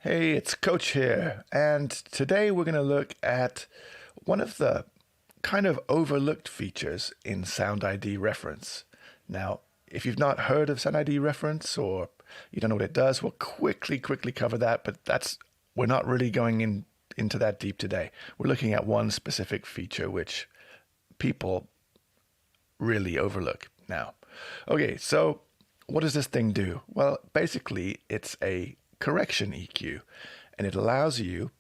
Hey, it's Coach here, and today we're going to look at one of the kind of overlooked features in SoundID reference. Now, if you've not heard of SoundID reference or you don't know what it does, we'll quickly cover that, but we're not really going into that deep today. We're looking at one specific feature which people really overlook now. Okay, so what does this thing do? Well, basically, it's a correction EQ, and it allows you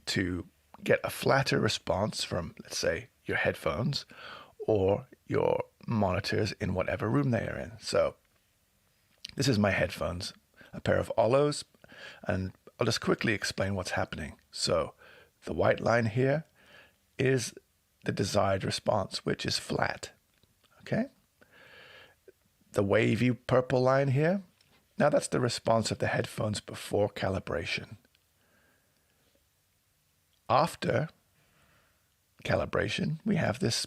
to get a flatter response from, let's say, your headphones or your monitors in whatever room they are in. So this is my headphones, a pair of Olos, and I'll just quickly explain what's happening. So the white line here is the desired response, which is flat. Okay? The wavy purple line here, now that's the response of the headphones before calibration. After calibration, we have this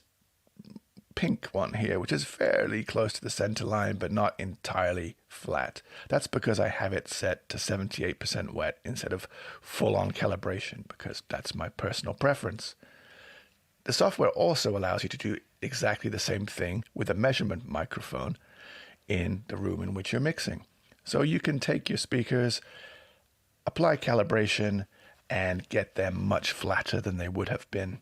pink one here, which is fairly close to the center line, but not entirely flat. That's because I have it set to 78% wet instead of full-on calibration, because that's my personal preference. The software also allows you to do exactly the same thing with a measurement microphone in the room in which you're mixing. So you can take your speakers, apply calibration, and get them much flatter than they would have been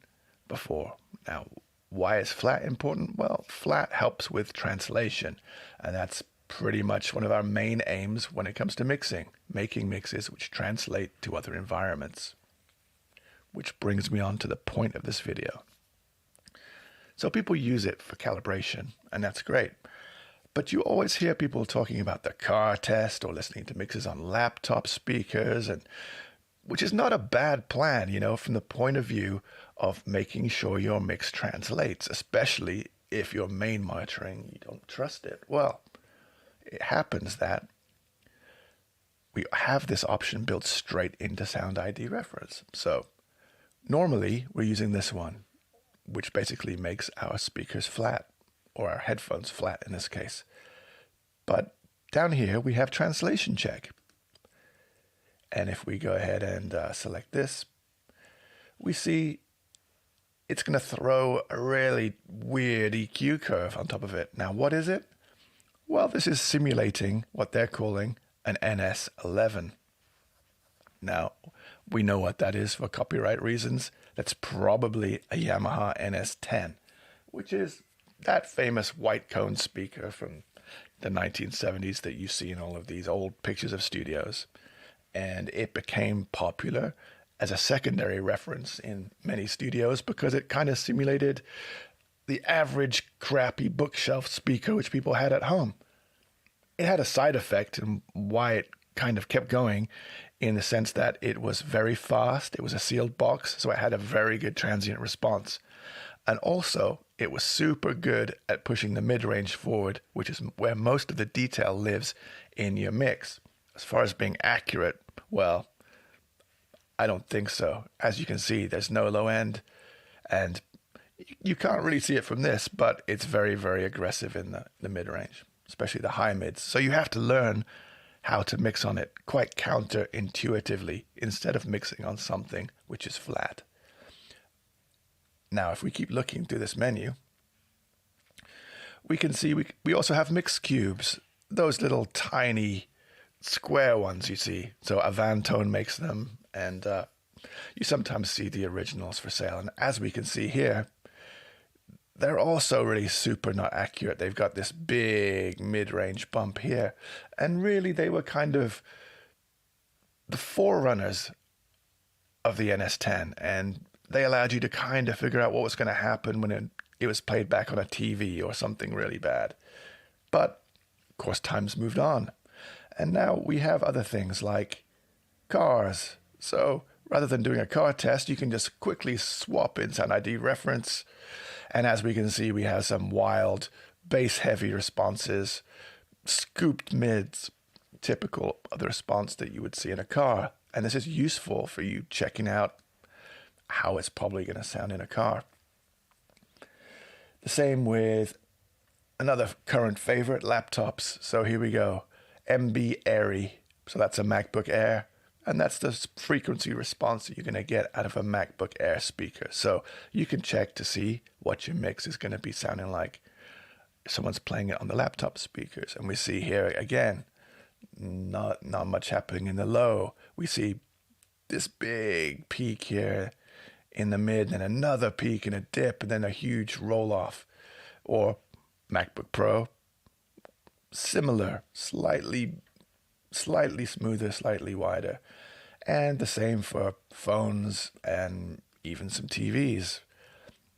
before. Now, why is flat important? Well, flat helps with translation, and that's pretty much one of our main aims when it comes to mixing, making mixes which translate to other environments. Which brings me on to the point of this video. So people use it for calibration, and that's great. But you always hear people talking about the car test or listening to mixes on laptop speakers, and which is not a bad plan, from the point of view of making sure your mix translates, especially if your main monitoring, you don't trust it. Well, it happens that we have this option built straight into SoundID reference. So normally we're using this one, which basically makes our speakers flat, or our headphones flat in this case. But down here we have translation check. And if we go ahead and select this, we see it's going to throw a really weird EQ curve on top of it. Now, what is it? Well, this is simulating what they're calling an NS11. Now, we know what that is for copyright reasons. That's probably a Yamaha NS10, which is that famous white cone speaker from the 1970s that you see in all of these old pictures of studios. And it became popular as a secondary reference in many studios because it kind of simulated the average crappy bookshelf speaker which people had at home. It had a side effect, and why it kind of kept going, in the sense that it was very fast. It was a sealed box, so it had a very good transient response. And also, it was super good at pushing the mid-range forward, which is where most of the detail lives in your mix. As far as being accurate, well, I don't think so. As you can see, there's no low end, and you can't really see it from this, but it's very, very aggressive in the mid-range, especially the high mids. So you have to learn how to mix on it quite counterintuitively instead of mixing on something which is flat. Now, if we keep looking through this menu, we can see we also have mix cubes, those little tiny square ones you see. So Avantone makes them, and you sometimes see the originals for sale. And as we can see here, they're also really super not accurate. They've got this big mid-range bump here. And really, they were kind of the forerunners of the NS10. And they allowed you to kind of figure out what was going to happen when it was played back on a TV or something really bad. But, of course, times moved on. And now we have other things like cars. So rather than doing a car test, you can just quickly swap in SoundID reference. And as we can see, we have some wild bass-heavy responses, scooped mids, typical of the response that you would see in a car. And this is useful for you checking out how it's probably going to sound in a car. The same with another current favorite, laptops. So here we go. MB Airy. So that's a MacBook Air. And that's the frequency response that you're going to get out of a MacBook Air speaker. So you can check to see what your mix is going to be sounding like. Someone's playing it on the laptop speakers, and we see here again, not much happening in the low. We see this big peak here in the mid, and another peak and a dip, and then a huge roll off. Or MacBook Pro, similar, slightly smoother, slightly wider. And the same for phones and even some TVs.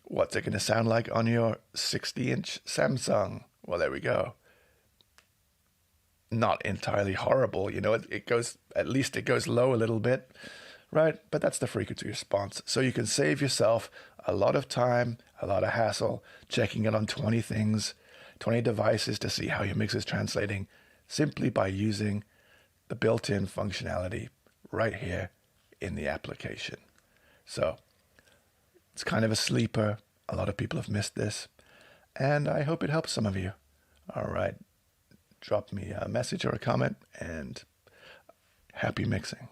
What's it going to sound like on your 60-inch Samsung? Well, there we go. Not entirely horrible, it goes, at least it goes low a little bit, right? But that's the frequency response. So you can save yourself a lot of time, a lot of hassle, checking it on 20 things, 20 devices to see how your mix is translating, simply by using the built-in functionality right here in the application. So it's kind of a sleeper. A lot of people have missed this, and I hope it helps some of you. All right. Drop me a message or a comment, and happy mixing.